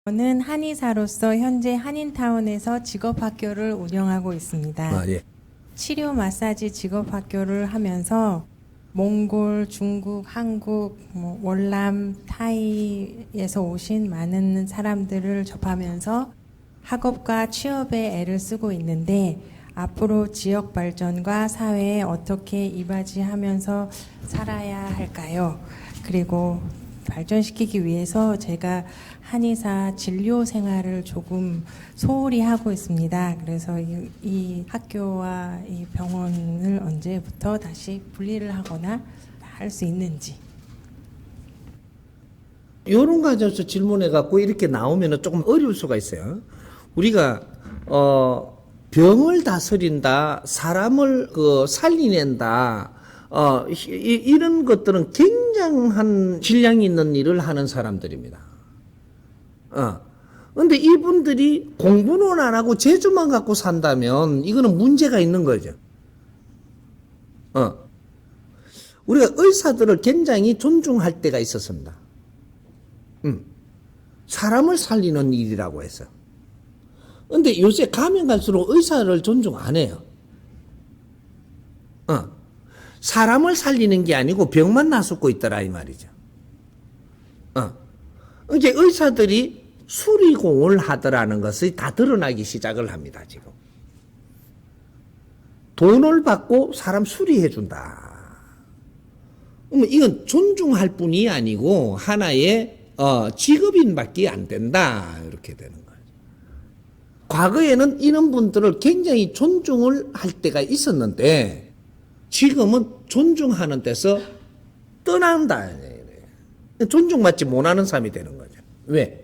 저는 한의사로서 현재 한인타운에서 직업학교를 운영하고 있습니다. 예. 치료 마사지 직업학교를 하면서 몽골, 중국, 한국, 월남, 타이에서 오신 많은 사람들을 접하면서 학업과 취업에 애를 쓰고 있는데 앞으로 지역 발전과 사회에 어떻게 이바지하면서 살아야 할까요? 그리고 발전시키기 위해서 제가 한의사 진료 생활을 조금 소홀히 하고 있습니다. 그래서 이 학교와 이 병원을 언제부터 다시 분리를 하거나 할 수 있는지. 요런 거 가져서 질문해 갖고 이렇게 나오면 조금 어려울 수가 있어요. 우리가 병을 다스린다, 사람을 살리낸다, 이런 것들은 굉장한 질량이 있는 일을 하는 사람들입니다. 근데 이분들이 공부는 안 하고 재주만 갖고 산다면 이거는 문제가 있는 거죠. 우리가 의사들을 굉장히 존중할 때가 있었습니다. 사람을 살리는 일이라고 해서. 근데 요새 가면 갈수록 의사를 존중 안 해요. 사람을 살리는 게 아니고 병만 나숫고 있더라 이 말이죠. 이제 의사들이 수리공을 하더라는 것이 다 드러나기 시작을 합니다 지금. 돈을 받고 사람 수리해 준다. 그러면 이건 존중할 뿐이 아니고 하나의 직업인밖에 안 된다 이렇게 되는 거예요. 과거에는 이런 분들을 굉장히 존중을 할 때가 있었는데 지금은 존중하는 데서 떠난다. 존중받지 못하는 사람이 되는 거죠. 왜?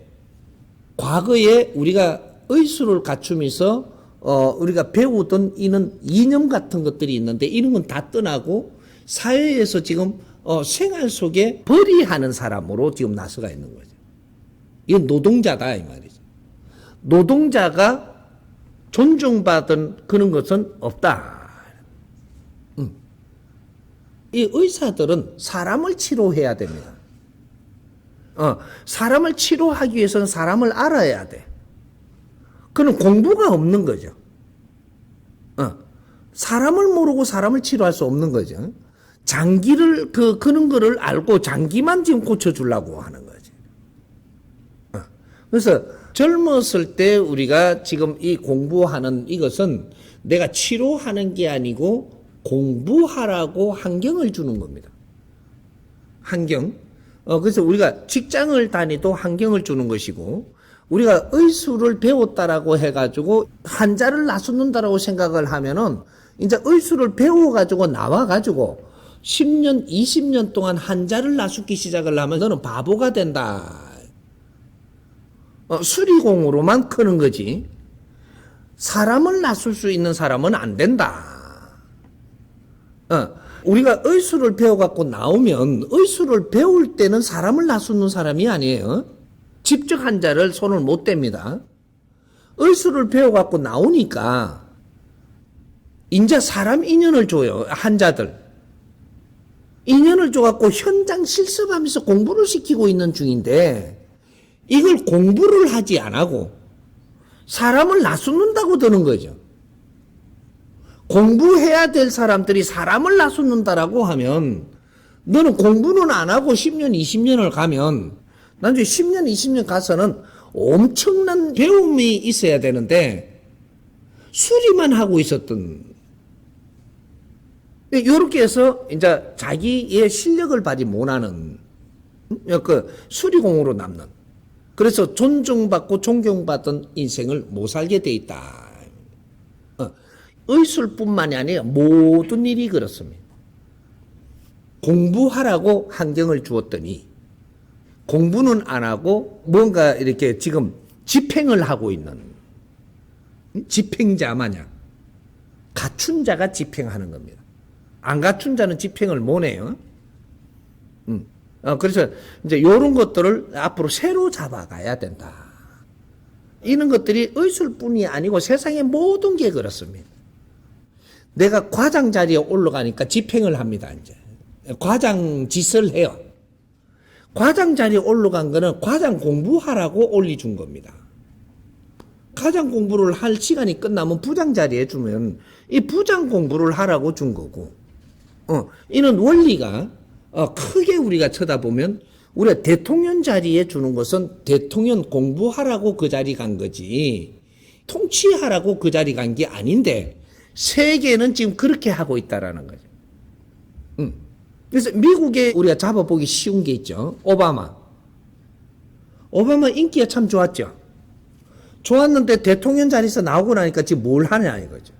과거에 우리가 의술을 갖추면서 우리가 배우던 이런 이념 같은 것들이 있는데 이런 건 다 떠나고 사회에서 지금 생활 속에 벌이하는 사람으로 지금 나서가 있는 거죠. 이건 노동자다 이 말이죠. 노동자가 존중받은 그런 것은 없다. 이 의사들은 사람을 치료해야 됩니다. 사람을 치료하기 위해서는 사람을 알아야 돼. 그는 공부가 없는 거죠. 사람을 모르고 사람을 치료할 수 없는 거죠. 장기를 그런 거를 알고 장기만 지금 고쳐주려고 하는 거지. 그래서 젊었을 때 우리가 지금 이 공부하는 이것은 내가 치료하는 게 아니고 공부하라고 환경을 주는 겁니다. 환경. 그래서 우리가 직장을 다니도 환경을 주는 것이고 우리가 의술을 배웠다라고 해가지고 환자를 나서는다라고 생각을 하면은 이제 의술을 배워가지고 나와가지고 10년, 20년 동안 환자를 나수기 시작을 하면 너는 바보가 된다. 수리공으로만 크는 거지. 사람을 나술 수 있는 사람은 안 된다. 우리가 의술을 배워갖고 나오면 의술을 배울 때는 사람을 나수는 사람이 아니에요. 직접 환자를 손을 못 댑니다. 의술을 배워갖고 나오니까 이제 사람 인연을 줘요. 환자들. 인연을 줘갖고 현장 실습하면서 공부를 시키고 있는 중인데 이걸 공부를 하지 안 하고 사람을 나숫는다고 드는 거죠. 공부해야 될 사람들이 사람을 나숫는다라고 하면 너는 공부는 안 하고 10년, 20년을 가면 나중에 10년, 20년 가서는 엄청난 배움이 있어야 되는데 수리만 하고 있었던 이렇게 해서 이제 자기의 실력을 발휘 못하는 수리공으로 남는 그래서 존중받고 존경받던 인생을 못 살게 돼 있다. 의술뿐만이 아니라 모든 일이 그렇습니다. 공부하라고 환경을 주었더니 공부는 안 하고 뭔가 이렇게 지금 집행을 하고 있는 집행자 마냥 갖춘 자가 집행하는 겁니다. 안 갖춘 자는 집행을 못 해요. 그래서 이제 이런 것들을 앞으로 새로 잡아가야 된다. 이런 것들이 의술뿐이 아니고 세상의 모든 게 그렇습니다. 내가 과장 자리에 올라가니까 집행을 합니다, 이제. 과장 짓을 해요. 과장 자리에 올라간 거는 과장 공부하라고 올려준 겁니다. 과장 공부를 할 시간이 끝나면 부장 자리에 주면 이 부장 공부를 하라고 준 거고, 이는 원리가 크게 우리가 쳐다보면 우리가 대통령 자리에 주는 것은 대통령 공부하라고 그 자리 간 거지 통치하라고 그 자리 간 게 아닌데 세계는 지금 그렇게 하고 있다라는 거죠. 그래서 미국에 우리가 잡아보기 쉬운 게 있죠. 오바마 인기가 참 좋았죠. 좋았는데 대통령 자리에서 나오고 나니까 지금 뭘 하냐 이거죠.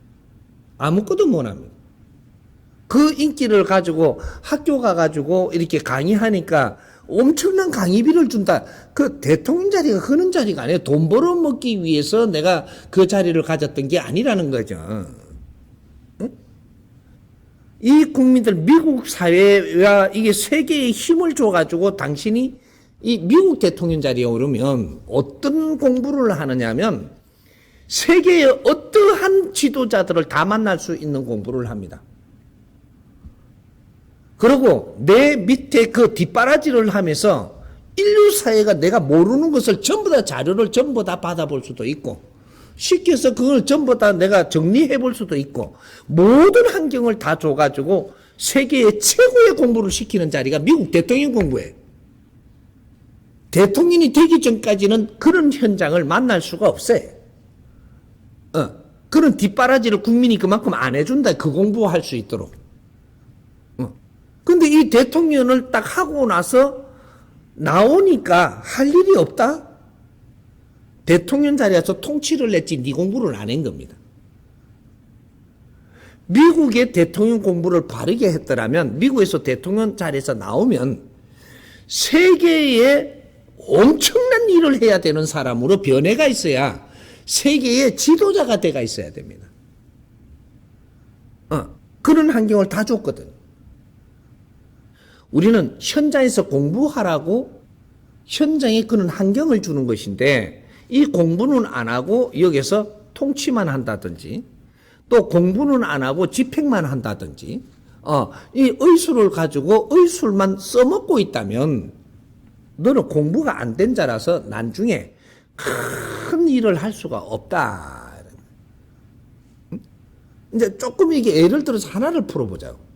아무것도 못 합니다. 그 인기를 가지고 학교 가가지고 이렇게 강의하니까 엄청난 강의비를 준다. 그 대통령 자리가 흐는 자리가 아니에요. 돈 벌어먹기 위해서 내가 그 자리를 가졌던 게 아니라는 거죠. 이 국민들, 미국 사회가 이게 세계에 힘을 줘가지고 당신이 이 미국 대통령 자리에 오르면 어떤 공부를 하느냐면 세계의 어떠한 지도자들을 다 만날 수 있는 공부를 합니다. 그리고 내 밑에 그 뒷바라지를 하면서 인류 사회가 내가 모르는 것을 전부 다 자료를 전부 다 받아볼 수도 있고 시켜서 그걸 전부 다 내가 정리해 볼 수도 있고 모든 환경을 다 줘가지고 세계의 최고의 공부를 시키는 자리가 미국 대통령 공부예요. 대통령이 되기 전까지는 그런 현장을 만날 수가 없어요. 그런 뒷바라지를 국민이 그만큼 안 해준다. 그 공부할 수 있도록. 근데 이 대통령을 딱 하고 나서 나오니까 할 일이 없다? 대통령 자리에서 통치를 했지 네 공부를 안 한 겁니다. 미국의 대통령 공부를 바르게 했더라면 미국에서 대통령 자리에서 나오면 세계에 엄청난 일을 해야 되는 사람으로 변해가 있어야 세계의 지도자가 돼가 있어야 됩니다. 그런 환경을 다 줬거든. 우리는 현장에서 공부하라고 현장에 그런 환경을 주는 것인데 이 공부는 안 하고 여기서 통치만 한다든지 또 공부는 안 하고 집행만 한다든지 이 의술을 가지고 의술만 써먹고 있다면 너는 공부가 안 된 자라서 나중에 큰 일을 할 수가 없다. 이제 조금 이게 예를 들어서 하나를 풀어보자고.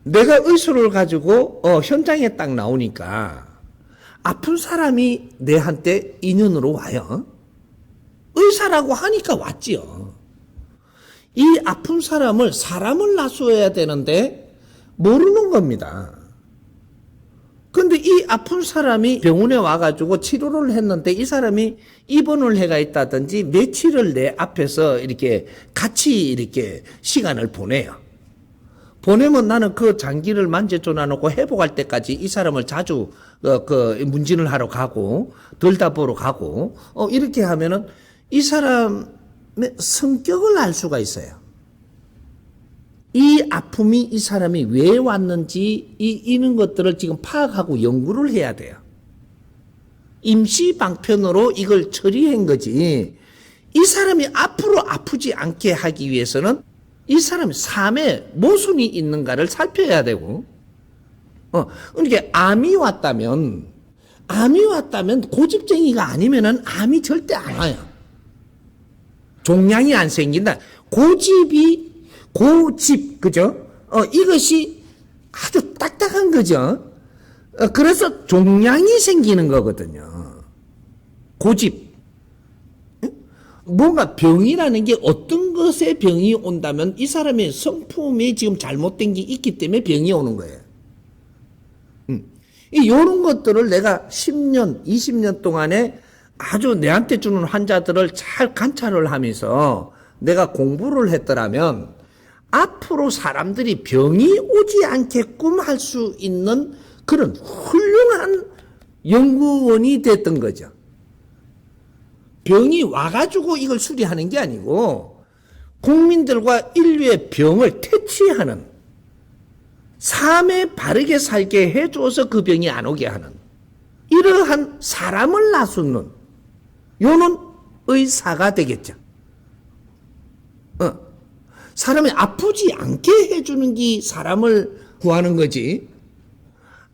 내가 의술을 가지고 현장에 딱 나오니까 아픈 사람이 내한테 인연으로 와요. 의사라고 하니까 왔지요. 이 아픈 사람을 놔줘야 되는데 모르는 겁니다. 근데 이 아픈 사람이 병원에 와가지고 치료를 했는데 이 사람이 입원을 해가 있다든지 며칠을 내 앞에서 이렇게 같이 이렇게 시간을 보내요. 보내면 나는 그 장기를 만져줘 놔놓고 회복할 때까지 이 사람을 자주 문진을 하러 가고 들다보러 가고 이렇게 하면은 이 사람의 성격을 알 수가 있어요. 이 아픔이 이 사람이 왜 왔는지 이런 것들을 지금 파악하고 연구를 해야 돼요. 임시 방편으로 이걸 처리한 거지. 이 사람이 앞으로 아프지 않게 하기 위해서는 이 사람이 삶에 모순이 있는가를 살펴야 되고, 그러니까 암이 왔다면 고집쟁이가 아니면은 암이 절대 안 와요. 종양이 안 생긴다. 고집, 그죠? 이것이 아주 딱딱한 거죠. 그래서 종양이 생기는 거거든요. 고집. 뭔가 병이라는 게 어떤 것에 병이 온다면 이 사람의 성품이 지금 잘못된 게 있기 때문에 병이 오는 거예요. 이런 것들을 내가 10년, 20년 동안에 아주 내한테 주는 환자들을 잘 관찰을 하면서 내가 공부를 했더라면 앞으로 사람들이 병이 오지 않게끔 할 수 있는 그런 훌륭한 연구원이 됐던 거죠. 병이 와가지고 이걸 수리하는 게 아니고 국민들과 인류의 병을 퇴치하는, 삶에 바르게 살게 해줘서 그 병이 안 오게 하는 이러한 사람을 나서는 요는 의사가 되겠죠. 사람이 아프지 않게 해주는 게 사람을 구하는 거지.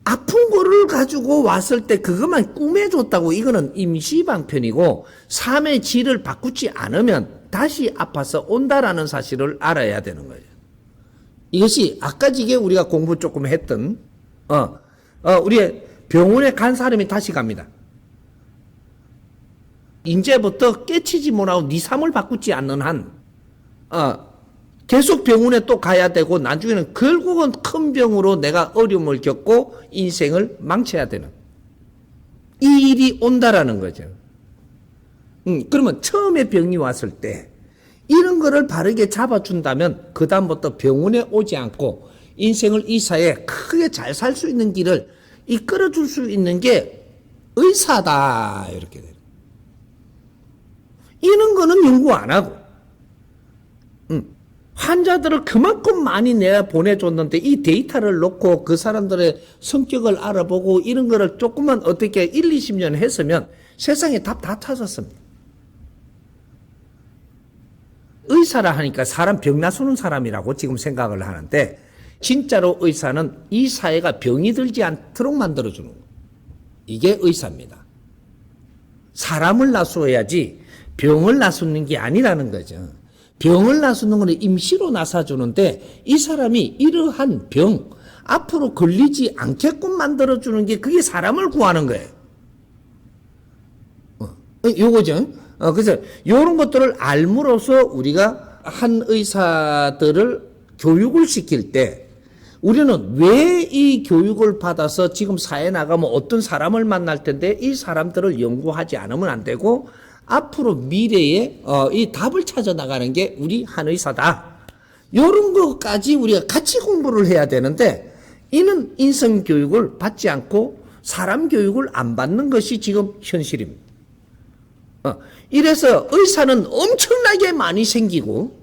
아픈 거를 가지고 왔을 때 그것만 꿈해줬다고 이거는 임시방편이고 삶의 질을 바꾸지 않으면 다시 아파서 온다라는 사실을 알아야 되는 거예요. 이것이 아까 지게 우리가 공부 조금 했던 우리 병원에 간 사람이 다시 갑니다. 이제부터 깨치지 못하고 네 삶을 바꾸지 않는 한 계속 병원에 또 가야 되고 나중에는 결국은 큰 병으로 내가 어려움을 겪고 인생을 망쳐야 되는 이 일이 온다라는 거죠. 그러면 처음에 병이 왔을 때 이런 거를 바르게 잡아준다면 그 다음부터 병원에 오지 않고 인생을 이 사회에 크게 잘 살 수 있는 길을 이끌어줄 수 있는 게 의사다 이렇게 돼요. 이런 거는 연구 안 하고 환자들을 그만큼 많이 내가 보내줬는데 이 데이터를 놓고 그 사람들의 성격을 알아보고 이런 거를 조금만 어떻게 1, 20년 했으면 세상에 답 다 찾았습니다. 의사라 하니까 사람 병 나수는 사람이라고 지금 생각을 하는데 진짜로 의사는 이 사회가 병이 들지 않도록 만들어주는 거예요. 이게 의사입니다. 사람을 나수어야지 병을 나수는 게 아니라는 거죠. 병을 나수는 건 임시로 나사주는데 이 사람이 이러한 병 앞으로 걸리지 않게끔 만들어주는 게 그게 사람을 구하는 거예요. 요거죠. 그래서 이런 것들을 알므로써 우리가 한 의사들을 교육을 시킬 때 우리는 왜 이 교육을 받아서 지금 사회에 나가면 어떤 사람을 만날 텐데 이 사람들을 연구하지 않으면 안 되고 앞으로 미래에 이 답을 찾아 나가는 게 우리 한의사다. 이런 것까지 우리가 같이 공부를 해야 되는데 이는 인성 교육을 받지 않고 사람 교육을 안 받는 것이 지금 현실입니다. 이래서 의사는 엄청나게 많이 생기고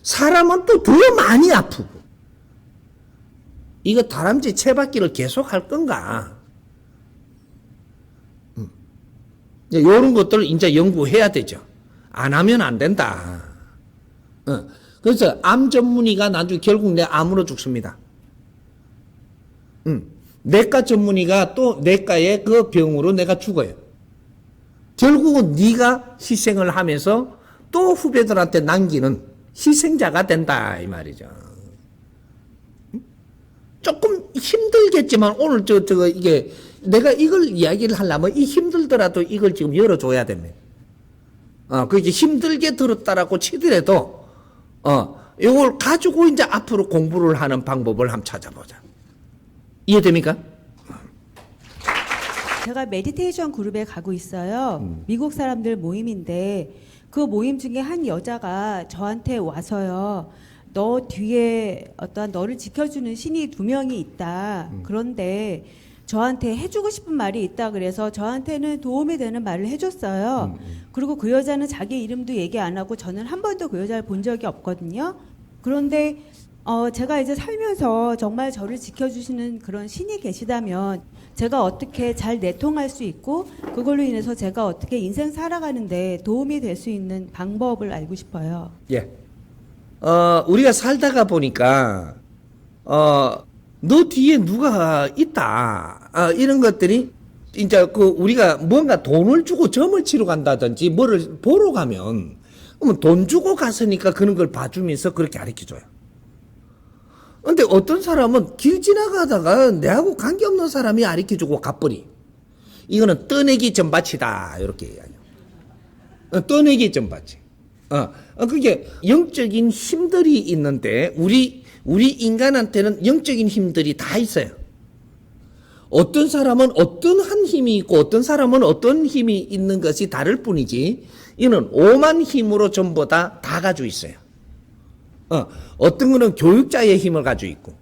사람은 또 더 많이 아프고 이거 다람쥐 채받기를 계속 할 건가? 이런 것들을 이제 연구해야 되죠. 안 하면 안 된다. 그래서 암 전문의가 나중에 결국 내 암으로 죽습니다. 내과 전문의가 또 내과의 그 병으로 내가 죽어요. 결국은 네가 희생을 하면서 또 후배들한테 남기는 희생자가 된다 이 말이죠. 조금 힘들겠지만 오늘 이게 내가 이걸 이야기를 하려면 이 힘들더라도 이걸 지금 열어줘야 됩니다. 그게 힘들게 들었다라고 치더라도 이걸 가지고 이제 앞으로 공부를 하는 방법을 한번 찾아보자. 이해됩니까? 제가 메디테이션 그룹에 가고 있어요. 미국 사람들 모임인데 그 모임 중에 한 여자가 저한테 와서요. 너 뒤에 어떠한 너를 지켜주는 신이 2명이 있다. 그런데 저한테 해주고 싶은 말이 있다 그래서 저한테는 도움이 되는 말을 해줬어요. 그리고 그 여자는 자기 이름도 얘기 안 하고 저는 한 번도 그 여자를 본 적이 없거든요. 그런데 제가 이제 살면서 정말 저를 지켜주시는 그런 신이 계시다면 제가 어떻게 잘 내통할 수 있고 그걸로 인해서 제가 어떻게 인생 살아가는데 도움이 될 수 있는 방법을 알고 싶어요. 예. 우리가 살다가 보니까 너 뒤에 누가 있다. 이런 것들이 이제 우리가 뭔가 돈을 주고 점을 치러 간다든지 뭐를 보러 가면 그러면 돈 주고 갔으니까 그런 걸 봐주면서 그렇게 가르쳐줘요. 근데 어떤 사람은 길 지나가다가 내하고 관계없는 사람이 가르쳐주고 가버리. 이거는 떠내기 전밭이다. 이렇게 이야기해요. 떠내기 전밭이. 그게 영적인 힘들이 있는데 우리 인간한테는 영적인 힘들이 다 있어요. 어떤 사람은 어떤 한 힘이 있고 어떤 사람은 어떤 힘이 있는 것이 다를 뿐이지 이는 오만 힘으로 전부 다 가지고 있어요. 어떤 거는 교육자의 힘을 가지고 있고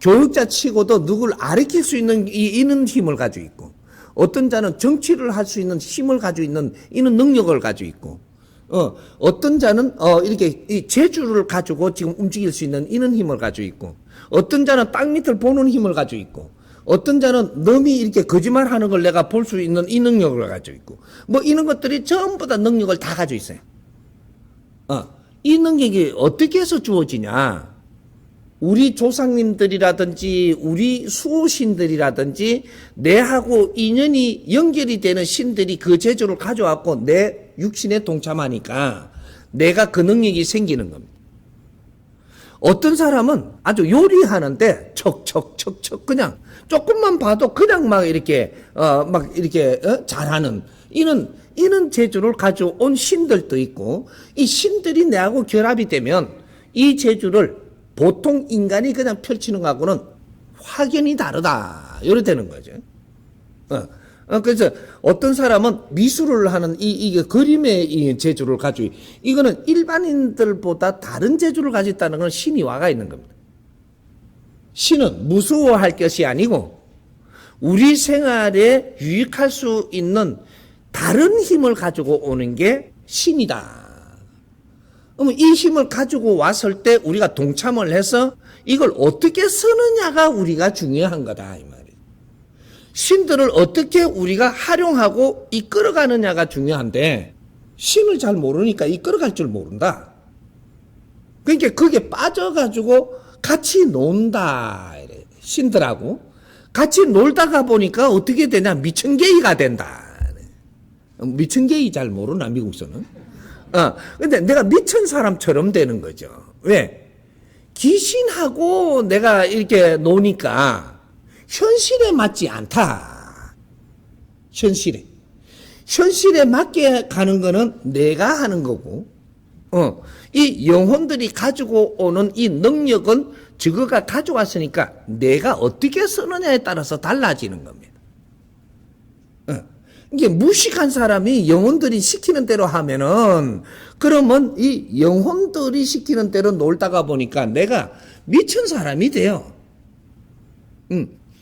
교육자 치고도 누굴 가르칠 수 있는 이는 힘을 가지고 있고 어떤 자는 정치를 할 수 있는 힘을 가지고 있는 이는 능력을 가지고 있고 어떤 자는 이렇게 이 재주를 가지고 지금 움직일 수 있는 이는 힘을 가지고 있고 어떤 자는 땅 밑을 보는 힘을 가지고 있고 어떤 자는 넘이 이렇게 거짓말하는 걸 내가 볼 수 있는 이 능력을 가지고 있고 뭐 이런 것들이 전부 다 능력을 다 가지고 있어요. 이 능력이 어떻게 해서 주어지냐? 우리 조상님들이라든지 우리 수호신들이라든지 내하고 인연이 연결이 되는 신들이 그 재주를 가져왔고 내 육신에 동참하니까 내가 그 능력이 생기는 겁니다. 어떤 사람은 아주 요리하는데 척척척척 그냥 조금만 봐도 그냥 막 이렇게 잘하는 이런 재주를 가져온 신들도 있고, 이 신들이 내하고 결합이 되면 이 재주를 보통 인간이 그냥 펼치는 것하고는 확연히 다르다. 이렇게 되는 거죠. 그래서 어떤 사람은 미술을 하는 이게 그림의 이 재주를 가지고, 이거는 일반인들보다 다른 재주를 가지고 있다는 건 신이 와가 있는 겁니다. 신은 무서워할 것이 아니고 우리 생활에 유익할 수 있는 다른 힘을 가지고 오는 게 신이다. 그러면 이 힘을 가지고 왔을 때 우리가 동참을 해서 이걸 어떻게 쓰느냐가 우리가 중요한 거다, 이 말이에요. 신들을 어떻게 우리가 활용하고 이끌어가느냐가 중요한데, 신을 잘 모르니까 이끌어갈 줄 모른다. 그러니까 거기에 빠져가지고 같이 논다. 이래. 신들하고 같이 놀다가 보니까 어떻게 되냐, 미천개이가 된다. 미천개이 잘 모르나, 미국서는? 근데 내가 미친 사람처럼 되는 거죠. 왜? 귀신하고 내가 이렇게 노니까 현실에 맞지 않다. 현실에 맞게 가는 거는 내가 하는 거고, 이 영혼들이 가지고 오는 이 능력은 저거가 가져왔으니까 내가 어떻게 쓰느냐에 따라서 달라지는 겁니다. 이게 무식한 사람이 영혼들이 시키는 대로 하면은, 그러면 이 영혼들이 시키는 대로 놀다가 보니까 내가 미친 사람이 돼요.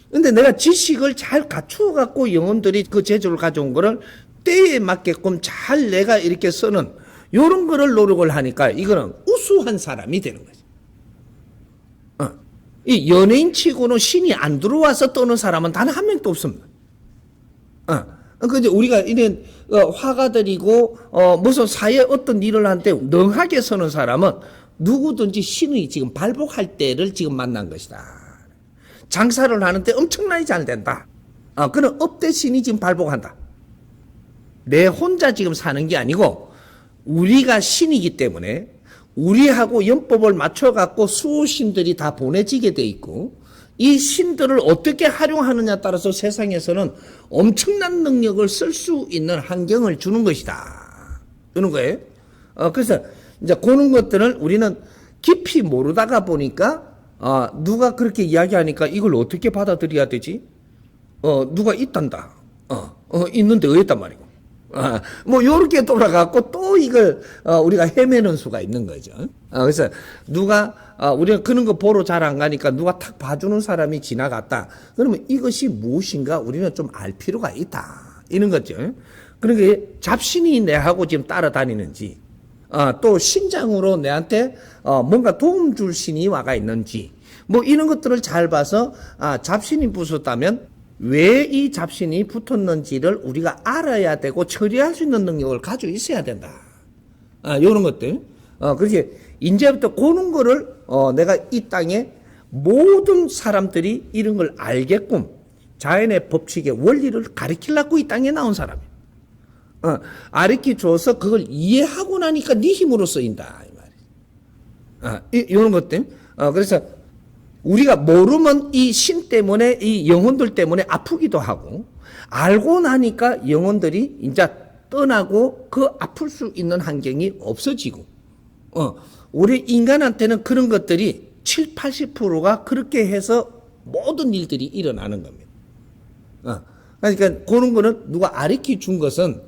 근데 내가 지식을 잘 갖추어 갖고 영혼들이 그 재주를 가져온 거를 때에 맞게끔 잘 내가 이렇게 쓰는 요런 거를 노력을 하니까 이거는 우수한 사람이 되는 거죠. 이 연예인 치고는 신이 안 들어와서 떠는 사람은 단 한 명도 없습니다. 그러니까 우리가 이런 화가들이고 무슨 사회 어떤 일을 할 때 능하게 서는 사람은 누구든지 신의 지금 발복할 때를 지금 만난 것이다. 장사를 하는데 엄청나게 잘 된다. 그런 업대 신이 지금 발복한다. 내 혼자 지금 사는 게 아니고 우리가 신이기 때문에 우리하고 연법을 맞춰갖고 수호신들이 다 보내지게 돼 있고, 이 신들을 어떻게 활용하느냐에 따라서 세상에서는 엄청난 능력을 쓸 수 있는 환경을 주는 것이다. 주는 거예요. 그래서 이제 그런 것들을 우리는 깊이 모르다가 보니까, 누가 그렇게 이야기하니까 이걸 어떻게 받아들여야 되지? 누가 있단다. 있는데 어딨단 말이고. 뭐 요렇게 돌아가고 또 이걸 우리가 헤매는 수가 있는 거죠. 그래서 누가 우리가 그런 거 보러 잘 안 가니까 누가 탁 봐주는 사람이 지나갔다. 그러면 이것이 무엇인가 우리는 좀 알 필요가 있다. 이런 거죠. 그러니까 잡신이 내하고 지금 따라다니는지, 또 신장으로 내한테 뭔가 도움 줄 신이 와가 있는지, 뭐 이런 것들을 잘 봐서 잡신이 부쉈다면 왜 이 잡신이 붙었는지를 우리가 알아야 되고 처리할 수 있는 능력을 가지고 있어야 된다. 이런 것들. 그렇게 이제부터 그런 거를 내가 이 땅에 모든 사람들이 이런 걸 알게끔 자연의 법칙의 원리를 가르치려고 이 땅에 나온 사람이에요. 가르쳐 줘서 그걸 이해하고 나니까 네 힘으로 쓰인다. 이 말이에요. 이런 것들. 그래서 우리가 모르면 이 신 때문에, 이 영혼들 때문에 아프기도 하고, 알고 나니까 영혼들이 이제 떠나고 그 아플 수 있는 환경이 없어지고, 우리 인간한테는 그런 것들이 7, 80%가 그렇게 해서 모든 일들이 일어나는 겁니다. 그러니까 그런 거는 누가 가르쳐 준 것은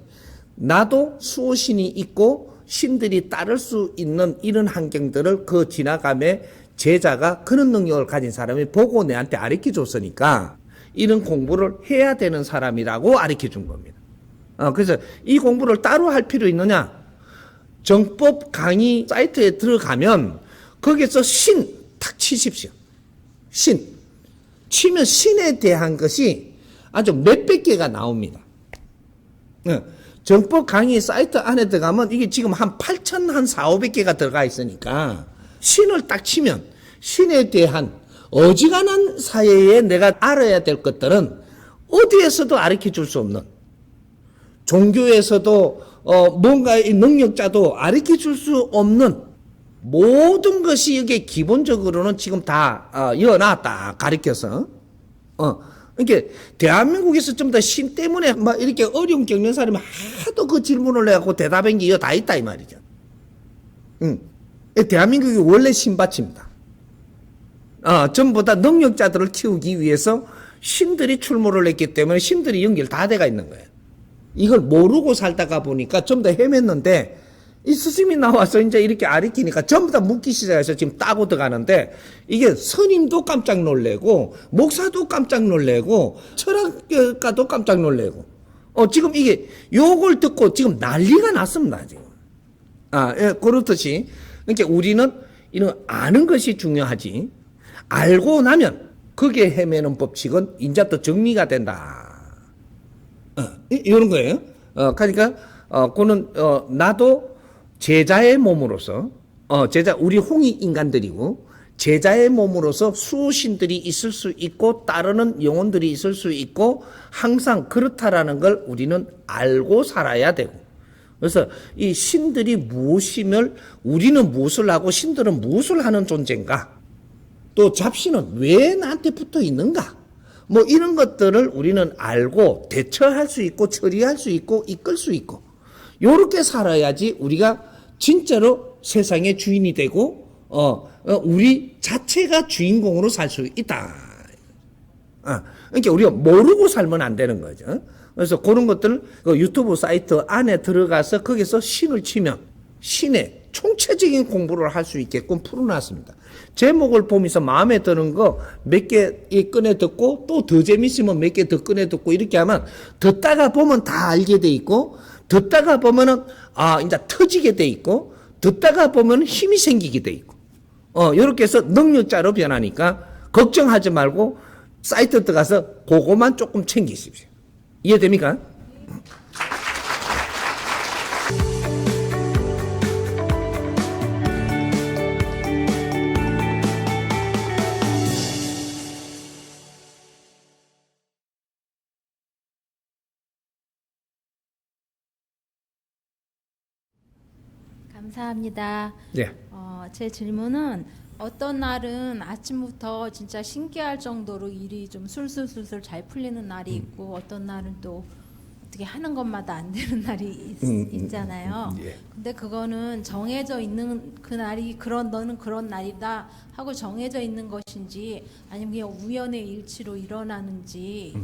나도 수호신이 있고 신들이 따를 수 있는 이런 환경들을 그 지나감에 제자가 그런 능력을 가진 사람이 보고 내한테 가르쳐 줬으니까 이런 공부를 해야 되는 사람이라고 가르쳐 준 겁니다. 그래서 이 공부를 따로 할 필요 있느냐? 정법 강의 사이트에 들어가면 거기서 신 탁 치십시오. 신. 치면 신에 대한 것이 아주 몇백 개가 나옵니다. 정법 강의 사이트 안에 들어가면 이게 지금 한 8,000, 한 4, 500개가 들어가 있으니까 신을 딱 치면 신에 대한 어지간한 사회에 내가 알아야 될 것들은 어디에서도 가르쳐 줄 수 없는, 종교에서도 뭔가 이 능력자도 가르쳐 줄 수 없는 모든 것이 이게 기본적으로는 지금 다 이어놨다 가르쳐서. 그러니까 대한민국에서 좀 더 신 때문에 막 이렇게 어려움 겪는 사람이 하도 그 질문을 해갖고 대답한 게 이거 다 있다 이 말이죠. 대한민국이 원래 신밭입니다. 전부 다 능력자들을 키우기 위해서 신들이 출몰을 했기 때문에 신들이 연결 다 돼가 있는 거예요. 이걸 모르고 살다가 보니까 좀 더 헤맸는데, 이 스님이 나와서 이제 이렇게 아리키니까 전부 다 묻기 시작해서 지금 따고 들어가는데, 이게 스님도 깜짝 놀래고, 목사도 깜짝 놀래고, 철학가도 깜짝 놀래고, 지금 이게 요걸 듣고 지금 난리가 났습니다, 지금. 예, 그렇듯이. 그러니까 우리는 이런 아는 것이 중요하지, 알고 나면 거기에 헤매는 법칙은 이제 또 정리가 된다. 이런 거예요. 그러니까, 그는, 나도 제자의 몸으로서, 우리 홍익 인간들이고, 제자의 몸으로서 수호신들이 있을 수 있고, 따르는 영혼들이 있을 수 있고, 항상 그렇다라는 걸 우리는 알고 살아야 되고, 그래서 이 신들이 무엇이며, 우리는 무엇을 하고, 신들은 무엇을 하는 존재인가? 또 잡신은 왜 나한테 붙어 있는가? 뭐 이런 것들을 우리는 알고 대처할 수 있고 처리할 수 있고 이끌 수 있고, 요렇게 살아야지 우리가 진짜로 세상의 주인이 되고 우리 자체가 주인공으로 살 수 있다. 그러니까 우리가 모르고 살면 안 되는 거죠. 그래서 그런 것들 그 유튜브 사이트 안에 들어가서 거기서 신을 치면 신의 총체적인 공부를 할 수 있게끔 풀어놨습니다. 제목을 보면서 마음에 드는 거 몇 개 꺼내 듣고, 또 더 재밌으면 몇 개 더 꺼내 듣고, 이렇게 하면 듣다가 보면 다 알게 돼 있고, 듣다가 보면은 이제 터지게 돼 있고, 듣다가 보면 힘이 생기게 돼 있고, 요렇게 해서 능력자로 변하니까 걱정하지 말고 사이트 들어가서 그거만 조금 챙기십시오. 이해됩니까? 감사합니다. 네. 제 질문은 어떤 날은 아침부터 진짜 신기할 정도로 일이 좀 술술술술 잘 풀리는 날이 있고, 어떤 날은 또 어떻게 하는 것마다 안 되는 날이 있잖아요. 예. 근데 그거는 정해져 있는 그 날이 너는 그런 날이다 하고 정해져 있는 것인지, 아니면 그냥 우연의 일치로 일어나는지.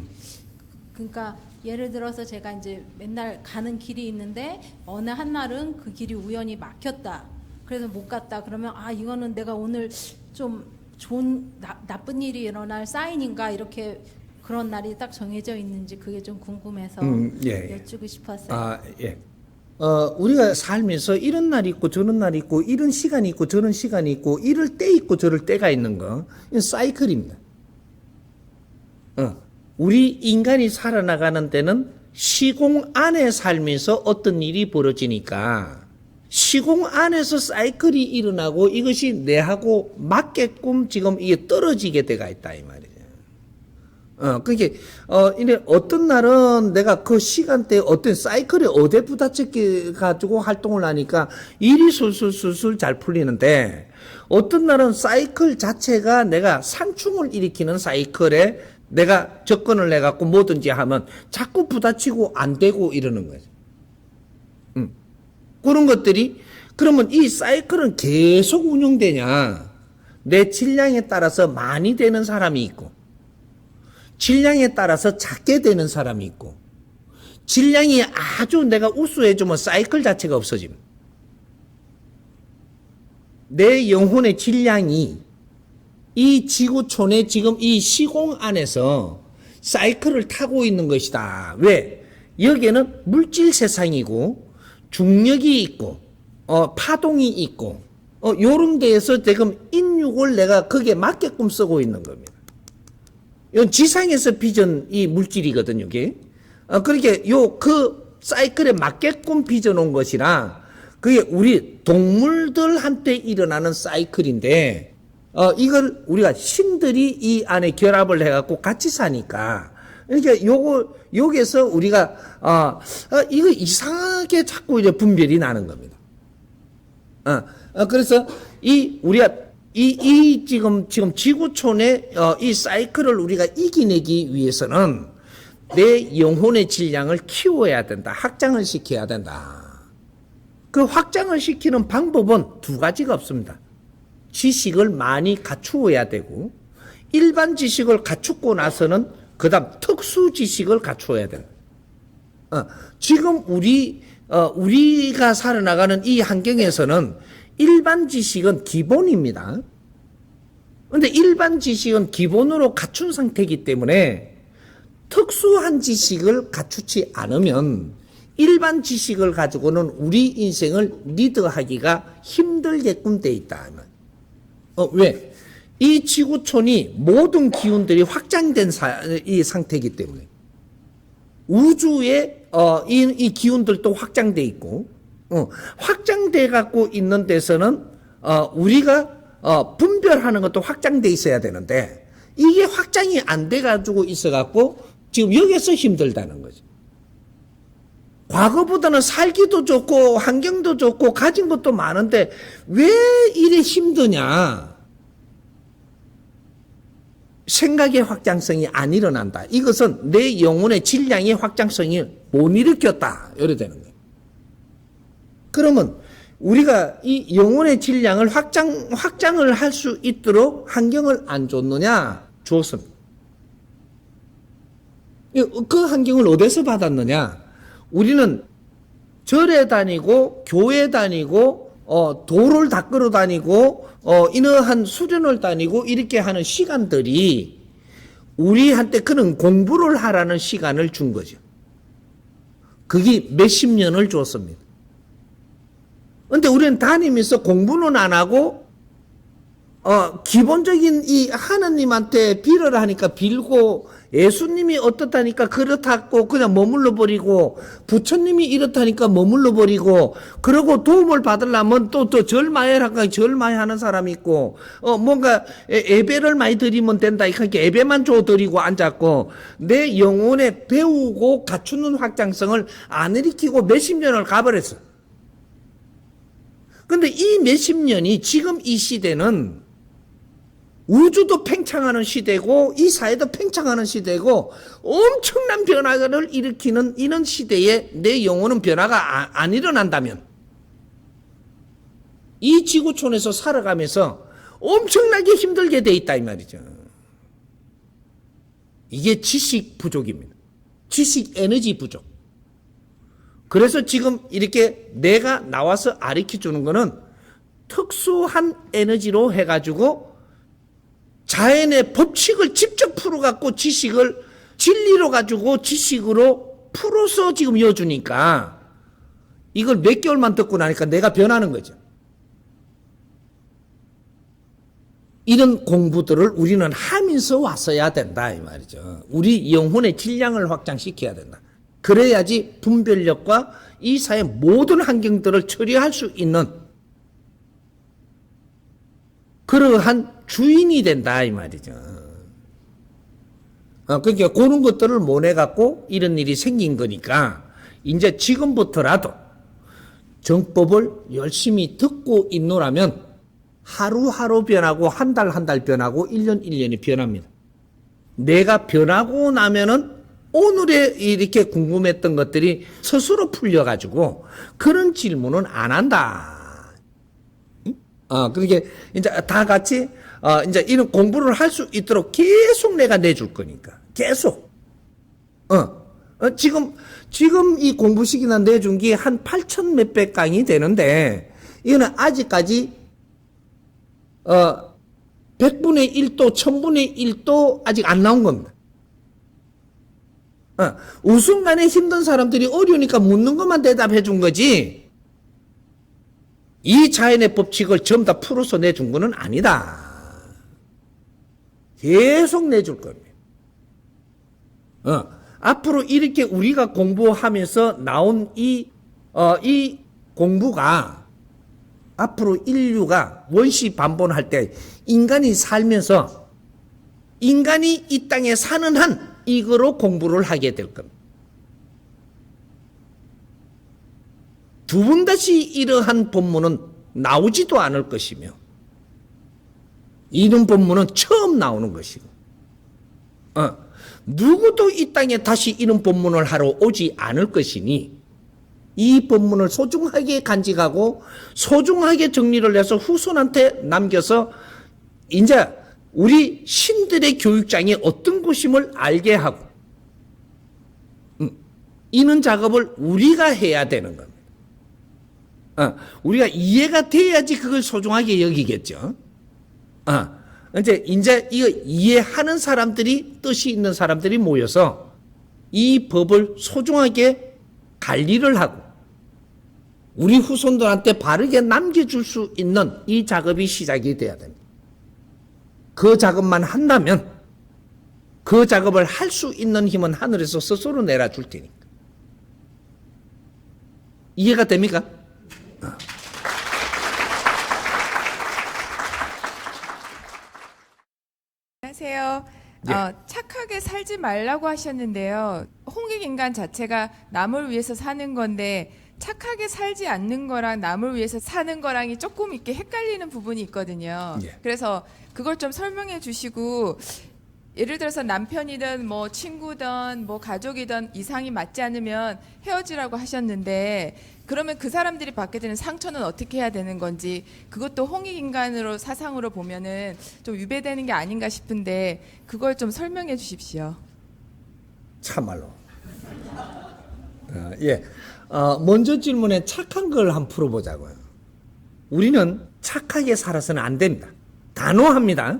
그러니까 예를 들어서 제가 이제 맨날 가는 길이 있는데 어느 한 날은 그 길이 우연히 막혔다. 그래서 못 갔다. 그러면 이거는 내가 오늘 좀 나쁜 일이 일어날 사인인가, 이렇게 그런 날이 딱 정해져 있는지 그게 좀 궁금해서 예. 여쭈고 싶었어요. 예. 우리가 살면서 이런 날이 있고 저런 날이 있고, 이런 시간이 있고 저런 시간이 있고, 이럴 때 있고 저럴 때가 있는 거, 이건 사이클입니다. 우리 인간이 살아나가는 데는 시공 안에 살면서 어떤 일이 벌어지니까, 시공 안에서 사이클이 일어나고 이것이 내하고 맞게끔 지금 이게 떨어지게 돼가 있다 이 말이에요. 그게 이래 어떤 날은 내가 그 시간대에 어떤 사이클에 어디 부딪혀 가지고 활동을 하니까 일이 술술술술 잘 풀리는데, 어떤 날은 사이클 자체가 내가 상충을 일으키는 사이클에 내가 접근을 해갖고 뭐든지 하면 자꾸 부딪히고 안 되고 이러는 거죠. 그런 것들이, 그러면 이 사이클은 계속 운영되냐? 내 질량에 따라서 많이 되는 사람이 있고, 질량에 따라서 작게 되는 사람이 있고, 질량이 아주 내가 우수해지면 사이클 자체가 없어집니다. 내 영혼의 질량이 이 지구촌의 지금 이 시공 안에서 사이클을 타고 있는 것이다. 왜? 여기에는 물질 세상이고 중력이 있고 파동이 있고 요런 데에서 지금 인육을 내가 거기에 맞게끔 쓰고 있는 겁니다. 이건 지상에서 빚은 이 물질이거든요, 이게. 그렇게 그 사이클에 맞게끔 빚어놓은 것이라, 그게 우리 동물들한테 일어나는 사이클인데, 이걸 우리가 신들이 이 안에 결합을 해갖고 같이 사니까, 그러니까 여기서 우리가, 이거 이상하게 자꾸 이제 분별이 나는 겁니다. 그래서 우리가 지금 지구촌의 이 사이클을 우리가 이겨내기 위해서는 내 영혼의 질량을 키워야 된다. 확장을 시켜야 된다. 그 확장을 시키는 방법은 두 가지가 없습니다. 지식을 많이 갖추어야 되고, 일반 지식을 갖추고 나서는 그 다음 특수 지식을 갖추어야 된다. 지금 우리가 살아나가는 이 환경에서는 일반 지식은 기본입니다. 그런데 일반 지식은 기본으로 갖춘 상태이기 때문에 특수한 지식을 갖추지 않으면 일반 지식을 가지고는 우리 인생을 리드하기가 힘들게끔 돼 있다. 왜? 이 지구촌이 모든 기운들이 확장된 이 상태이기 때문에 우주에 이 기운들도 확장돼 있고 확장돼 갖고 있는 데서는 우리가 분별하는 것도 확장돼 있어야 되는데 이게 확장이 안 돼 가지고 있어 갖고 지금 여기서 힘들다는 거죠. 과거보다는 살기도 좋고 환경도 좋고 가진 것도 많은데 왜 이래 힘드냐? 생각의 확장성이 안 일어난다. 이것은 내 영혼의 질량의 확장성이 못 일으켰다. 이래 되는 거예요. 그러면 우리가 이 영혼의 질량을 확장을 할 수 있도록 환경을 안 줬느냐? 주었습니다. 그 환경을 어디서 받았느냐? 우리는 절에 다니고 교회 다니고 도를 닦으러 다니고 이러한 수련을 다니고 이렇게 하는 시간들이 우리한테 그런 공부를 하라는 시간을 준 거죠. 그게 몇십 년을 줬습니다. 그런데 우리는 다니면서 공부는 안 하고 기본적인 이 하나님한테 빌어라 하니까 빌고 예수님이 어떻다니까 그렇다고 그냥 머물러 버리고 부처님이 이렇다니까 머물러 버리고 그러고 도움을 받으려면 또 절마해라니까 절마해하는 사람이 있고 뭔가 예배를 많이 드리면 된다 이렇게 예배만 줘 드리고 앉았고 내 영혼에 배우고 갖추는 확장성을 안 일으키고 몇십 년을 가버렸어. 근데 이 몇십 년이 지금 이 시대는 우주도 팽창하는 시대고 이 사회도 팽창하는 시대고 엄청난 변화를 일으키는 이런 시대에 내 영혼은 변화가 안 일어난다면 이 지구촌에서 살아가면서 엄청나게 힘들게 돼 있다 이 말이죠. 이게 지식 부족입니다. 지식 에너지 부족. 그래서 지금 이렇게 내가 나와서 가르쳐주는 거는 특수한 에너지로 해가지고 자연의 법칙을 직접 풀어갖고 지식을 진리로 가지고 지식으로 풀어서 지금 이어주니까 이걸 몇 개월만 듣고 나니까 내가 변하는 거죠. 이런 공부들을 우리는 하면서 왔어야 된다 이 말이죠. 우리 영혼의 질량을 확장시켜야 된다. 그래야지 분별력과 이 사회 모든 환경들을 처리할 수 있는 그러한 주인이 된다 이 말이죠. 그러니까 그런 것들을 못 해갖고 이런 일이 생긴 거니까 이제 지금부터라도 정법을 열심히 듣고 있노라면 하루하루 변하고 한 달 한 달 변하고 1년 1년이 변합니다. 내가 변하고 나면은 오늘에 이렇게 궁금했던 것들이 스스로 풀려가지고 그런 질문은 안 한다. 그렇게 이제 다 같이 이제 이런 공부를 할 수 있도록 계속 내가 내줄 거니까 계속. 지금 이 공부 시기나 내준 게 한 8,000 몇백 강이 되는데 이거는 아직까지 100분의 1도, 1000분의 1도 아직 안 나온 겁니다. 우순간에 힘든 사람들이 어려우니까 묻는 것만 대답해 준 거지 이 자연의 법칙을 전부 다 풀어서 내준 거는 아니다. 계속 내줄 겁니다. 앞으로 이렇게 우리가 공부하면서 나온 이 공부가 앞으로 인류가 원시 반복할 때 인간이 살면서 인간이 이 땅에 사는 한 이거로 공부를 하게 될 겁니다. 두 번 다시 이러한 본문은 나오지도 않을 것이며 이런 본문은 처음 나오는 것이고 누구도 이 땅에 다시 이런 본문을 하러 오지 않을 것이니 이 본문을 소중하게 간직하고 소중하게 정리를 해서 후손한테 남겨서 이제 우리 신들의 교육장이 어떤 것임을 알게 하고 이런 작업을 우리가 해야 되는 겁니다. 우리가 이해가 돼야지 그걸 소중하게 여기겠죠. 이제 이거 이해하는 사람들이 뜻이 있는 사람들이 모여서 이 법을 소중하게 관리를 하고 우리 후손들한테 바르게 남겨줄 수 있는 이 작업이 시작이 돼야 됩니다. 그 작업만 한다면 그 작업을 할 수 있는 힘은 하늘에서 스스로 내려줄 테니까. 이해가 됩니까? 안녕하세요. 예. 착하게 살지 말라고 하셨는데요. 홍익인간 자체가 남을 위해서 사는 건데 착하게 살지 않는 거랑 남을 위해서 사는 거랑이 조금 이렇게 헷갈리는 부분이 있거든요. 예. 그래서 그걸 좀 설명해 주시고 예를 들어서 남편이든 뭐 친구든 뭐 가족이든 이상이 맞지 않으면 헤어지라고 하셨는데 그러면 그 사람들이 받게 되는 상처는 어떻게 해야 되는 건지 그것도 홍익인간으로 사상으로 보면은 좀 위배되는 게 아닌가 싶은데 그걸 좀 설명해 주십시오. 참말로. 예. 먼저 질문에 착한 걸 한번 풀어보자고요. 우리는 착하게 살아서는 안 됩니다. 단호합니다.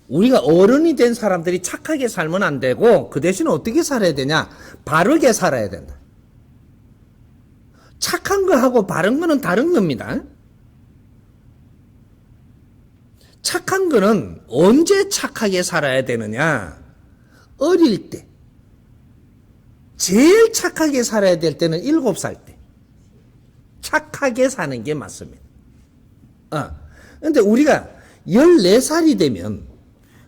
우리가 어른이 된 사람들이 착하게 살면 안 되고 그 대신 어떻게 살아야 되냐? 바르게 살아야 된다. 착한 거하고 바른 거는 다른 겁니다. 착한 거는 언제 착하게 살아야 되느냐? 어릴 때. 제일 착하게 살아야 될 때는 7살 때. 착하게 사는 게 맞습니다. 근데 우리가 14살이 되면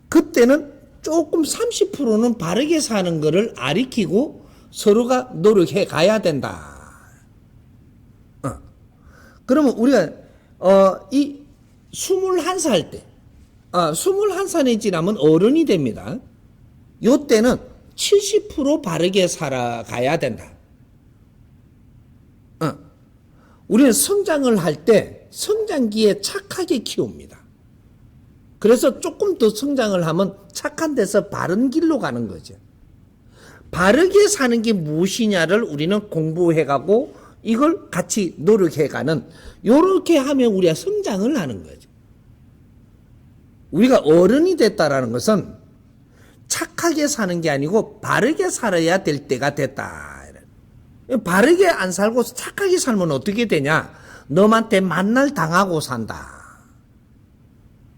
그때는 조금 30%는 바르게 사는 거를 아리키고 서로가 노력해 가야 된다. 그러면 우리가 이 21살 때 21살이 지나면 어른이 됩니다. 요때는 70% 바르게 살아가야 된다. 우리는 성장을 할 때 성장기에 착하게 키웁니다. 그래서 조금 더 성장을 하면 착한 데서 바른 길로 가는 거죠. 바르게 사는 게 무엇이냐를 우리는 공부해가고 이걸 같이 노력해가는 요렇게 하면 우리가 성장을 하는 거죠. 우리가 어른이 됐다라는 것은 착하게 사는 게 아니고 바르게 살아야 될 때가 됐다. 바르게 안 살고 착하게 살면 어떻게 되냐? 너한테 만날 당하고 산다.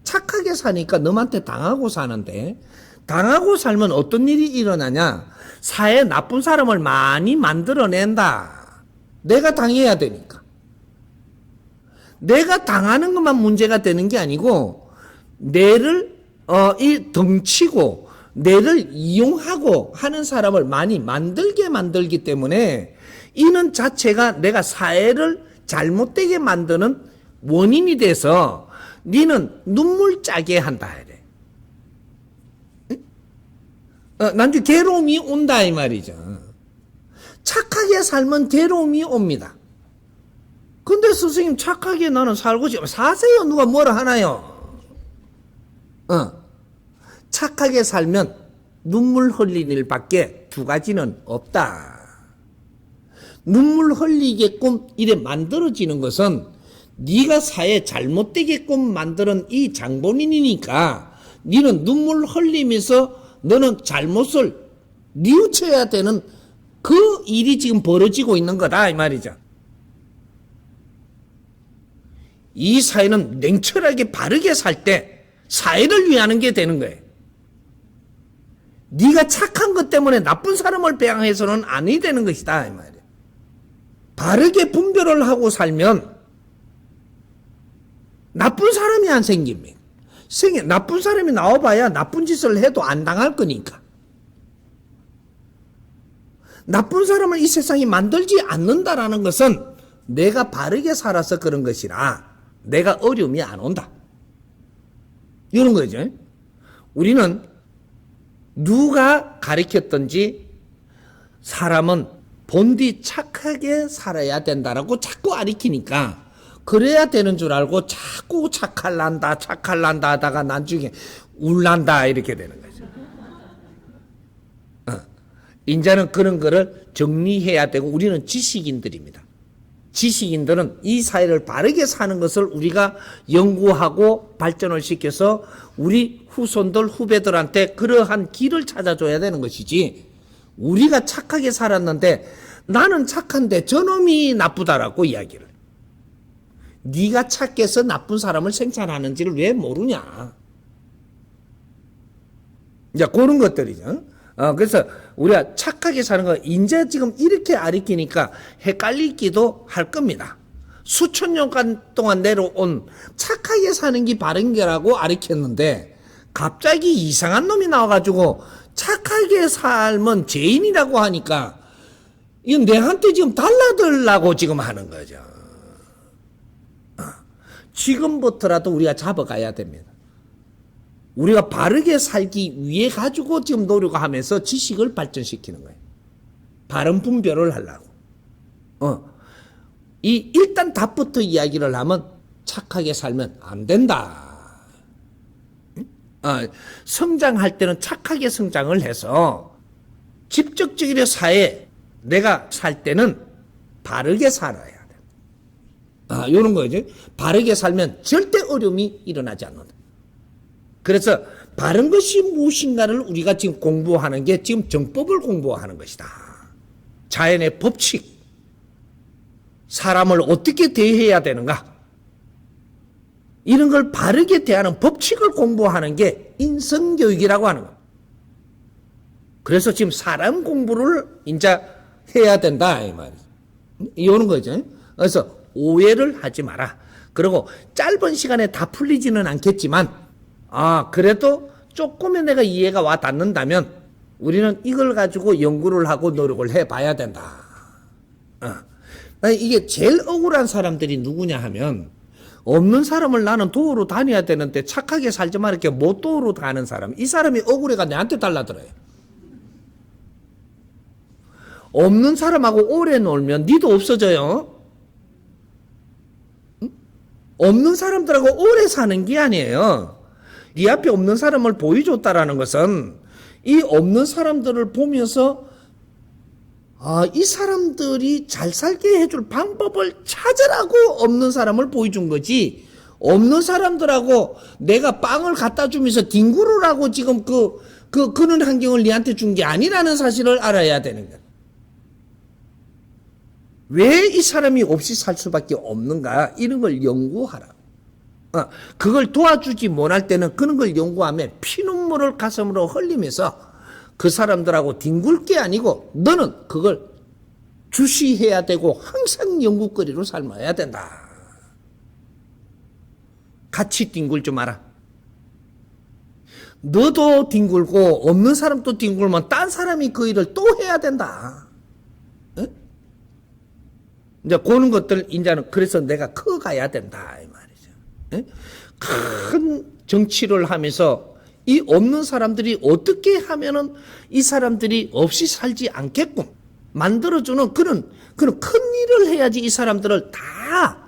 착하게 사니까 너한테 당하고 사는데 당하고 살면 어떤 일이 일어나냐? 사회에 나쁜 사람을 많이 만들어낸다. 내가 당해야 되니까. 내가 당하는 것만 문제가 되는 게 아니고 내를 덩치고 내를 이용하고 하는 사람을 많이 만들기 때문에 이는 자체가 내가 사회를 잘못되게 만드는 원인이 돼서 니는 눈물 짜게 한다 이래. 난주 괴로움이 온다 이 말이죠. 착하게 살면 괴로움이 옵니다. 근데 스승님 착하게 나는 살고 싶어. 사세요. 누가 뭐라 하나요? 착하게 살면 눈물 흘릴 일밖에 두 가지는 없다. 눈물 흘리게끔 이래 만들어지는 것은 네가 사회 잘못되게끔 만드는 이 장본인이니까 너는 눈물 흘리면서 너는 잘못을 뉘우쳐야 되는 그 일이 지금 벌어지고 있는 거다 이 말이죠. 이 사회는 냉철하게 바르게 살 때 사회를 위하는 게 되는 거예요. 네가 착한 것 때문에 나쁜 사람을 배양해서는 아니 되는 것이다 이 말이에요. 바르게 분별을 하고 살면 나쁜 사람이 안 생깁니다. 나쁜 사람이 나와봐야 나쁜 짓을 해도 안 당할 거니까. 나쁜 사람을 이 세상이 만들지 않는다라는 것은 내가 바르게 살아서 그런 것이라 내가 어려움이 안 온다. 이런 거죠. 우리는 누가 가르쳤던지 사람은 본디 착하게 살아야 된다라고 자꾸 가르치니까 그래야 되는 줄 알고 자꾸 착할란다 하다가 나중에 울란다 이렇게 되는 거죠. 인자는 그런 거를 정리해야 되고 우리는 지식인들입니다. 지식인들은 이 사회를 바르게 사는 것을 우리가 연구하고 발전을 시켜서 우리 후손들 후배들한테 그러한 길을 찾아줘야 되는 것이지 우리가 착하게 살았는데 나는 착한데 저놈이 나쁘다라고 이야기를 네가 착해서 나쁜 사람을 생산하는지를 왜 모르냐. 이제 그런 것들이죠. 그래서 우리가 착하게 사는 거 이제 지금 이렇게 가르치니까 헷갈리기도 할 겁니다. 수천 년간 동안 내려온 착하게 사는 게 바른 게라고 가르쳤는데 갑자기 이상한 놈이 나와가지고 착하게 살면 죄인이라고 하니까 이건 내한테 지금 달라들라고 지금 하는 거죠. 지금부터라도 우리가 잡아가야 됩니다. 우리가 바르게 살기 위해 가지고 지금 노력하면서 지식을 발전시키는 거예요. 바른 분별을 하려고. 일단 답부터 이야기를 하면 착하게 살면 안 된다. 성장할 때는 착하게 성장을 해서 직접적으로 사회에 내가 살 때는 바르게 살아야 돼. 이런 거죠. 바르게 살면 절대 어려움이 일어나지 않는다. 그래서 바른 것이 무엇인가를 우리가 지금 공부하는 게 지금 정법을 공부하는 것이다. 자연의 법칙, 사람을 어떻게 대해야 되는가, 이런 걸 바르게 대하는 법칙을 공부하는 게 인성교육이라고 하는 겁니다. 그래서 지금 사람 공부를 이제 해야 된다 이 말이죠. 이런 거죠. 그래서 오해를 하지 마라. 그리고 짧은 시간에 다 풀리지는 않겠지만 그래도 조금의 내가 이해가 와 닿는다면 우리는 이걸 가지고 연구를 하고 노력을 해봐야 된다. 이게 제일 억울한 사람들이 누구냐 하면 없는 사람을 나는 도우러 다녀야 되는데 착하게 살지 말게 못 도우러 가는 사람. 이 사람이 억울해가 내한테 달라들어요. 없는 사람하고 오래 놀면 니도 없어져요. 없는 사람들하고 오래 사는 게 아니에요. 네 앞에 없는 사람을 보여줬다라는 것은 이 없는 사람들을 보면서 이 사람들이 잘 살게 해줄 방법을 찾으라고 없는 사람을 보여준 거지, 없는 사람들하고 내가 빵을 갖다 주면서 뒹구르라고 지금 그런 환경을 니한테 준 게 아니라는 사실을 알아야 되는 거야. 왜 이 사람이 없이 살 수밖에 없는가, 이런 걸 연구하라. 그걸 도와주지 못할 때는 그런 걸 연구하면 피눈물을 가슴으로 흘리면서 그 사람들하고 뒹굴 게 아니고 너는 그걸 주시해야 되고 항상 연구거리로 삶아야 된다. 같이 뒹굴 줄 알아. 너도 뒹굴고 없는 사람도 뒹굴면 딴 사람이 그 일을 또 해야 된다. 이제 그런 것들 이제는 그래서 내가 커가야 된다 이 말이죠. 큰 정치를 하면서 이 없는 사람들이 어떻게 하면은 이 사람들이 없이 살지 않게끔 만들어주는 그런 큰 일을 해야지 이 사람들을 다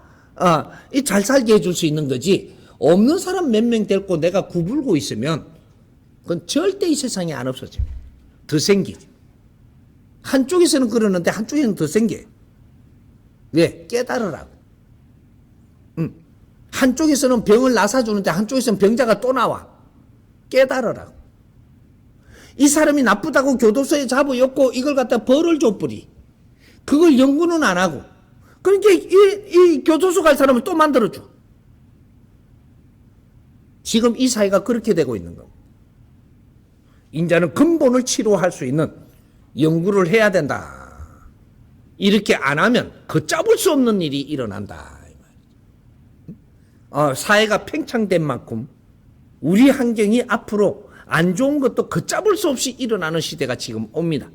잘 살게 해줄 수 있는 거지. 없는 사람 몇 명 데리고 내가 구불고 있으면 그건 절대 이 세상에 안 없어져. 더 생기지. 한쪽에서는 그러는데 한쪽에는 더 생겨. 왜? 깨달으라고. 한쪽에서는 병을 나사주는데 한쪽에서는 병자가 또 나와. 깨달으라고. 이 사람이 나쁘다고 교도소에 잡아였고 이걸 갖다 벌을 줘버리. 그걸 연구는 안 하고. 그러니까 이 교도소 갈 사람을 또 만들어줘. 지금 이 사회가 그렇게 되고 있는 겁니다. 인자는 근본을 치료할 수 있는 연구를 해야 된다. 이렇게 안 하면 걷잡을 수 없는 일이 일어난다. 사회가 팽창된 만큼 우리 환경이 앞으로 안 좋은 것도 걷잡을 수 없이 일어나는 시대가 지금 옵니다.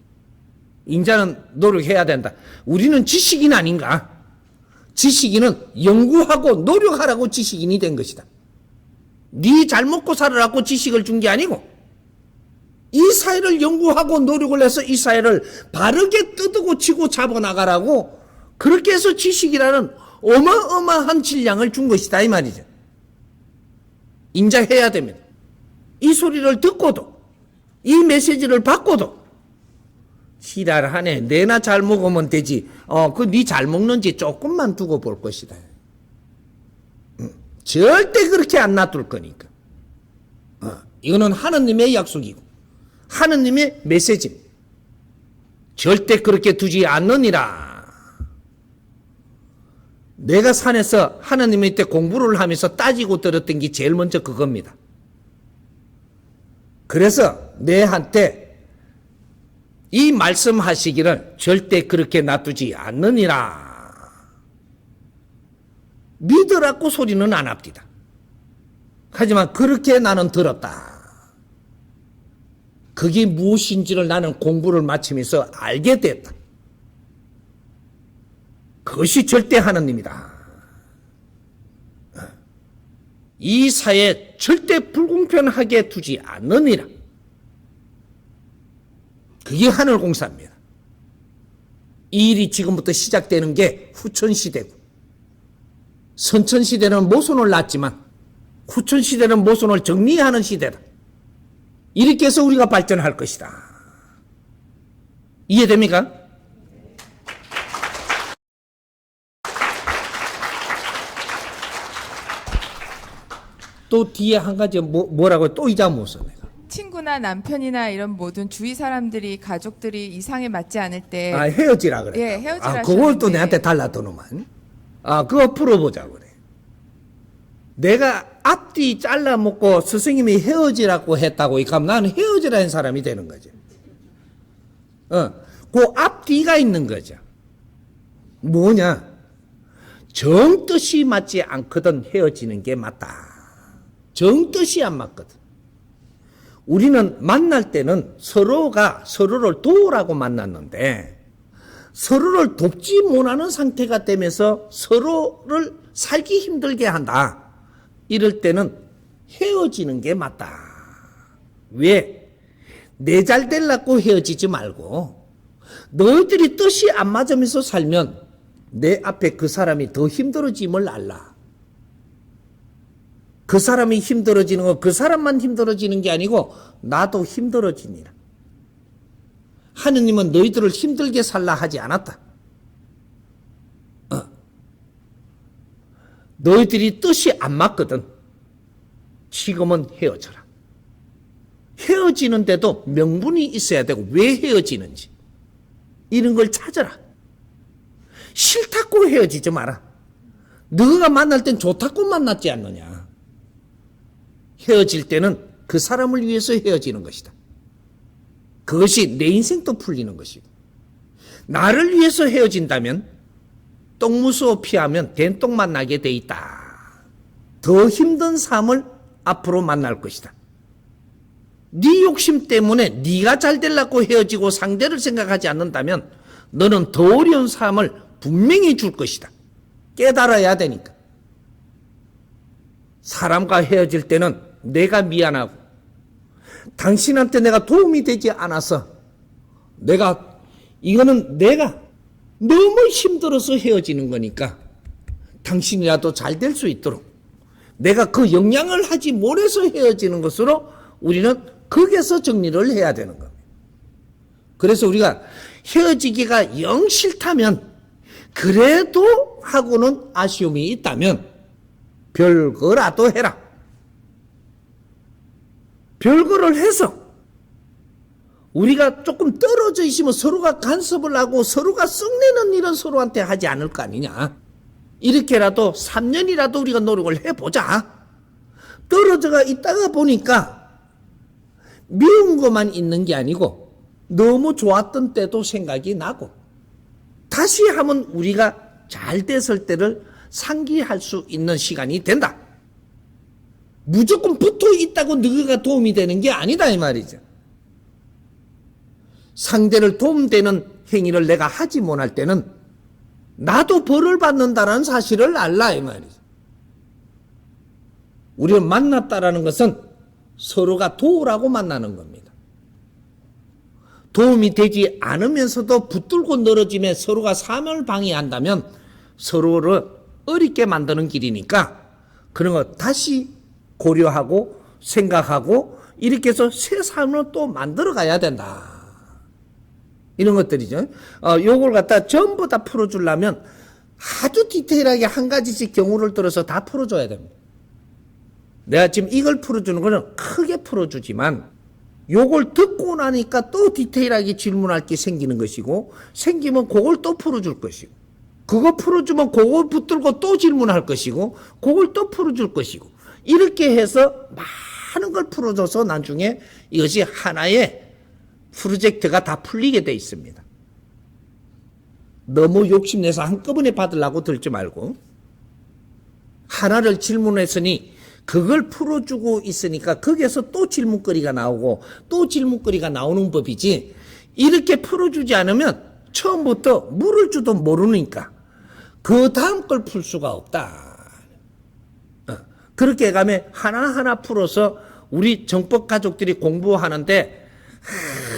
인자는 노력해야 된다. 우리는 지식인 아닌가? 지식인은 연구하고 노력하라고 지식인이 된 것이다. 네 잘 먹고 살으라고 지식을 준 게 아니고 이 사회를 연구하고 노력을 해서 이 사회를 바르게 뜯고 치고 잡아나가라고 그렇게 해서 지식이라는 어마어마한 질량을 준 것이다 이 말이죠. 인자해야 됩니다. 이 소리를 듣고도 이 메시지를 받고도 지랄하네. 내나 잘 먹으면 되지. 네 잘 먹는지 조금만 두고 볼 것이다. 절대 그렇게 안 놔둘 거니까. 이거는 하느님의 약속이고 하느님의 메시지입니다. 절대 그렇게 두지 않느니라. 내가 산에서 하느님의 때 공부를 하면서 따지고 들었던 게 제일 먼저 그겁니다. 그래서 내한테 이 말씀하시기를 절대 그렇게 놔두지 않느니라. 믿으라고 소리는 안 합니다. 하지만 그렇게 나는 들었다. 그게 무엇인지를 나는 공부를 마치면서 알게 됐다. 그것이 절대 하느님이다. 이 사회 절대 불공평하게 두지 않느니라. 그게 하늘공사입니다. 이 일이 지금부터 시작되는 게 후천시대고 선천시대는 모손을 낳았지만 후천시대는 모손을 정리하는 시대다. 이렇게 해서 우리가 발전할 것이다. 이해됩니까? 또 뒤에 한 가지 뭐라고 또 잊어먹었어 내가. 친구나 남편이나 이런 모든 주위 사람들이 가족들이 이상에 맞지 않을 때 헤어지라 그래. 예, 헤어지라 그걸 또 하셨는데. 내한테 달라더노만. 그거 풀어보자고 그래. 내가 앞뒤 잘라먹고 스승님이 헤어지라고 했다고 그럼 나는 헤어지라는 사람이 되는 거지. 그 앞뒤가 있는 거죠. 뭐냐? 정뜻이 맞지 않거든 헤어지는 게 맞다. 정뜻이 안 맞거든. 우리는 만날 때는 서로가 서로를 도우라고 만났는데 서로를 돕지 못하는 상태가 되면서 서로를 살기 힘들게 한다. 이럴 때는 헤어지는 게 맞다. 왜? 내 잘 되려고 헤어지지 말고 너희들이 뜻이 안 맞으면서 살면 내 앞에 그 사람이 더 힘들어짐을 알라. 그 사람이 힘들어지는 거 그 사람만 힘들어지는 게 아니고 나도 힘들어지니라. 하느님은 너희들을 힘들게 살라 하지 않았다. 너희들이 뜻이 안 맞거든. 지금은 헤어져라. 헤어지는데도 명분이 있어야 되고 왜 헤어지는지 이런 걸 찾아라. 싫다고 헤어지지 마라. 너가 만날 땐 좋다고 만났지 않느냐. 헤어질 때는 그 사람을 위해서 헤어지는 것이다. 그것이 내 인생도 풀리는 것이고 나를 위해서 헤어진다면 똥무소 피하면 된똥 만나게 돼 있다. 더 힘든 삶을 앞으로 만날 것이다. 네 욕심 때문에 네가 잘 되려고 헤어지고 상대를 생각하지 않는다면 너는 더 어려운 삶을 분명히 줄 것이다. 깨달아야 되니까. 사람과 헤어질 때는 내가 미안하고 당신한테 내가 도움이 되지 않아서 이거는 내가 너무 힘들어서 헤어지는 거니까 당신이라도 잘 될 수 있도록 내가 그 영향을 하지 못해서 헤어지는 것으로 우리는 거기에서 정리를 해야 되는 겁니다. 그래서 우리가 헤어지기가 영 싫다면 그래도 하고는 아쉬움이 있다면 별거라도 해라. 별거를 해서 우리가 조금 떨어져 있으면 서로가 간섭을 하고 서로가 썩내는 일은 서로한테 하지 않을 거 아니냐. 이렇게라도 3년이라도 우리가 노력을 해보자. 떨어져가 있다가 보니까 미운 것만 있는 게 아니고 너무 좋았던 때도 생각이 나고 다시 하면 우리가 잘 됐을 때를 상기할 수 있는 시간이 된다. 무조건 붙어 있다고 너가 도움이 되는 게 아니다 이 말이죠. 상대를 도움되는 행위를 내가 하지 못할 때는 나도 벌을 받는다는 사실을 알라 이 말이죠. 우리를 만났다라는 것은 서로가 도우라고 만나는 겁니다. 도움이 되지 않으면서도 붙들고 늘어지며 서로가 사명을 방해한다면 서로를 어렵게 만드는 길이니까 그런 거 다시 고려하고 생각하고 이렇게 해서 새 삶을 또 만들어 가야 된다. 이런 것들이죠. 요걸 갖다 전부 다 풀어주려면 아주 디테일하게 한 가지씩 경우를 들어서 다 풀어줘야 됩니다. 내가 지금 이걸 풀어주는 거는 크게 풀어주지만 요걸 듣고 나니까 또 디테일하게 질문할 게 생기는 것이고 생기면 그걸 또 풀어줄 것이고 그거 풀어주면 그걸 붙들고 또 질문할 것이고 그걸 또 풀어줄 것이고 이렇게 해서 많은 걸 풀어줘서 나중에 이것이 하나의 프로젝트가 다 풀리게 돼 있습니다. 너무 욕심내서 한꺼번에 받으려고 들지 말고 하나를 질문했으니 그걸 풀어주고 있으니까 거기에서 또 질문거리가 나오고 또 질문거리가 나오는 법이지 이렇게 풀어주지 않으면 처음부터 물을 줄도 모르니까 그 다음 걸 풀 수가 없다. 그렇게 가면 하나하나 풀어서 우리 정법 가족들이 공부하는데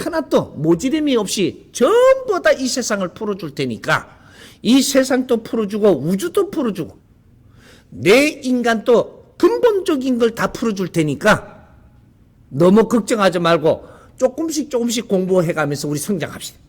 하나도 모지름이 없이 전부 다 이 세상을 풀어줄 테니까 이 세상도 풀어주고 우주도 풀어주고 내 인간도 근본적인 걸 다 풀어줄 테니까 너무 걱정하지 말고 조금씩 공부해가면서 우리 성장합시다.